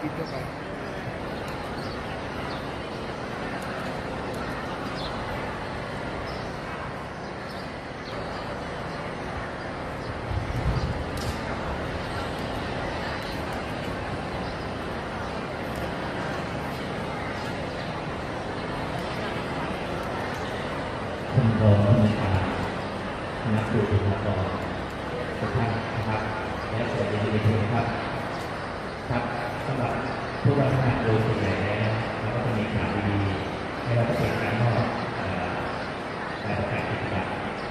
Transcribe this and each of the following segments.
กินเข้าไปคุณรองผู้ในการนักดูบุคลากรทุกท่านนะครับและสวัสดีทุกท่านครับครับสำหรับผู้รับงานโดยส่วนใหญ่แล้วเราก็จะมีข่าวดีๆไม่ว่าจะเป็นการมอบการประกาศกิจการ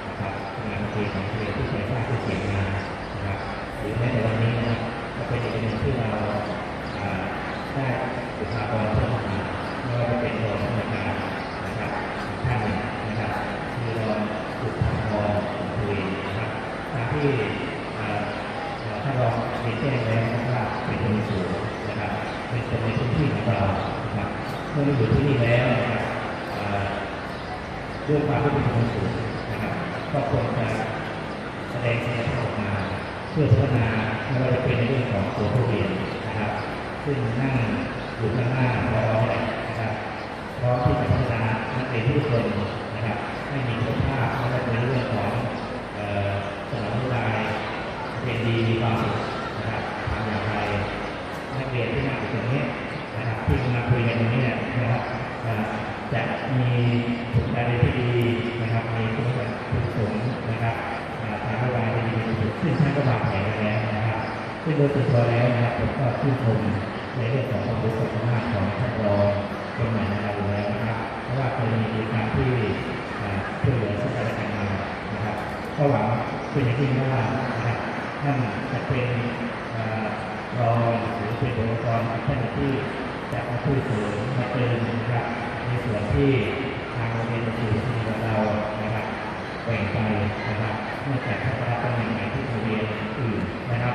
นะครับงานบัญชีของเรียนที่ใช้ภาคที่เสียงานนะครับหรือแม้แต่วันนี้นะครับก็เป็นอีกหนึ่งที่เราได้บุคลากรเพิ่มมาไม่ว่าจะเป็นรองผู้ในการนะครับท่านหนึ่งนะครับที่รองบุคลากรคุยนะครับตามที่ท่านรองเรียนแจ้งแล้วว่าเป็นคนสูงนะครับเป็นคนในพื้นที่ของเรานะครับเมื่ออยู่ที่นี่แล้วนะครับด้วยความที่เป็นคนสูงนะครับก็ควรจะแสดงศักยภาพออกมาเพื่อพัฒนาไม่ว่าจะเป็นในเรื่องของตัวผู้เรียนนะครับซึ่งนั่งอยู่ข้างหน้าเราเนี่ยนะครับพร้อมที่จะพัฒนานักเรียนทุกคนนะครับให้มีคุณภาพไม่ว่าจะเป็นเรื่องของสนองนโยบายเรียนดีมีความสุขนะครับทำอย่างไรนักเรียนที่นั่งอยู่ตรงนี้นะครับที่มาคุยกันตรงนี้เนี่ยนะครับจะมีผลการเรียนที่ดีนะครับมีคุณภาพที่สูงนะครับทางนโยบายที่ดีซึ่งท่านก็วางแผนไว้แล้วนะครับซึ่งโดยส่วนตัวแล้วนะครับผมก็ชื่นชมในเรื่องของความรู้ความสามารถของท่านรองคนใหม่ในเราอยู่แล้วนะครับเพราะว่าเคยมีการที่ช่วยเหลือซึ่งกันและกันมานะครับก็หวังเป็นอย่างยิ่งว่านะครับท่านจะเป็นรองหรือเป็นองค์กรท่านที่จะมาช่วยเสริมมาเติมนะครับในส่วนที่ทางโรงเรียนสื่อที่ของเรานะครับแบ่งไปนะครับเมื่อจากพัฒนาตำแหน่งใหม่ที่โรงเรียนอื่นนะครับ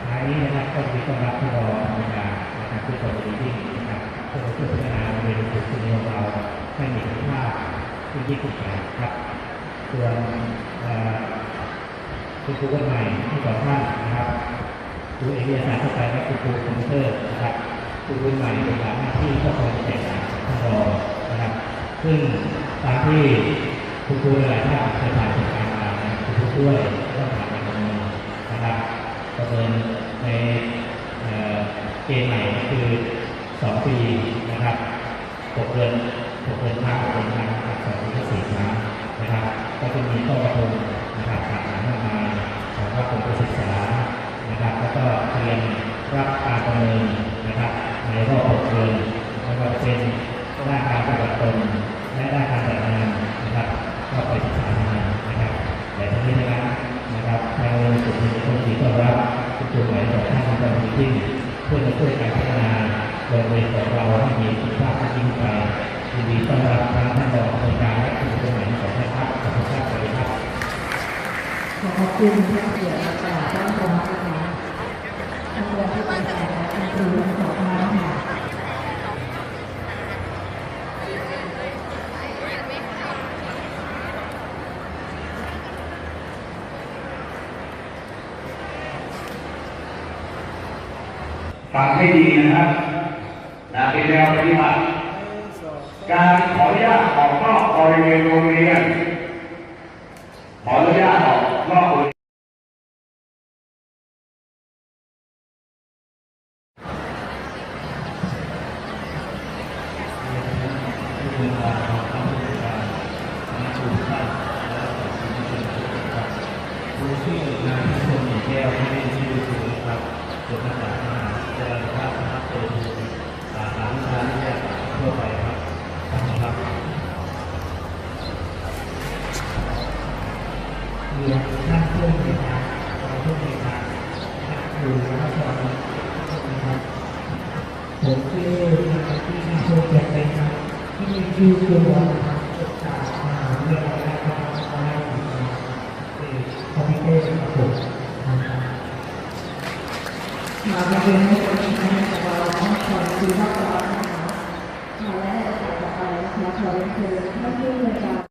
ท้ายนี้นะครับก็มีต้อนรับที่รอทำงานนะครับเพื่อความดียิ่งนะครับเพื่อพัฒนาโรงเรียนสื่อที่ของเราให้มีคุณภาพที่ยิ่งขึ้นไปครับส่วนคุณครูคนใหม่ที่สองท่านนะครับครูเอกวิทยาศาสตร์เข้าไปและครูคอมพิวเตอร์นะครับครูคนใหม่เป็นหน้าที่ก็คอยแตกต่างจากท่านรองนะครับซึ่งตามที่คุณครูหลายท่านเคยผ่านประสบการณ์มาคุณครูช่วยก็ผ่านการประเมินนะครับประเมินในเกณฑ์ใหม่ก็คือ2 ปีนะครับ6 เดือน6 เดือนครั้ง6 เดือนครั้ง2 ปีก็4 ครั้งนะครับก็จะมีข้อประเมินนะครับต่างๆมากมายของว่าผมไปศึกษานะครับแล้วก็เตรียมรับการประเมินนะครับในรอบ6 เดือนไม่ว่าจะเป็นด้านการปฏิบัติตนและด้านการจัดงานนะครับก็ไปศึกษามานะครับแต่ทั้งนี้นะครับทางโรงเรียนสุดมีคนดีต้อนรับทุกตัวใหม่ต่อท่านในการมีที่เพื่อช่วยการพัฒนาโรงเรียนของเราให้มีคุณภาพที่ยิ่งไปยินดีต้อนรับทั้งท่านรองผู้อำนวยการและทุกตัวใหม่ของท่านครับขอบคุณครับสวัสดีครับขอบคุณที่เกียรติมาจากท่านรองนะคะท่านรองผู้อำนวยการและท่านครูทั้งสองท่านค่ะฟังให้ดีนะครับเป็นแนวปฏิบัติการขออนุญาตออกนอกบริเวณโรงเรียนขออนุญาตออกนอกบริเวณผู้ชื่อนายพิชญ์หมีแก้วที่ได้ชื่อถูกครับจบมาจากมหาวิทยาลัยราชภัฏเตมีสาขาวิชาวิทยาศาสตร์ทั่วไปครับขอบคุณครับเรียนท่านผู้อำนวยการรองผู้อำนวยการครูและสอนนะครับผมชื่อนายที่นำโชคเกียรติเป็นครับที่มีชื่อตัวนะครับจากมหาวิทยาลัยราชภัฏคอมพิวเตอร์ครับผมมาเรียนในวันนี้นะครับเราต้องสอนคือภาคตะวันนะคะมาและต่อไปนะคะขอเรียนเชิญท่านผู้อำนวยการ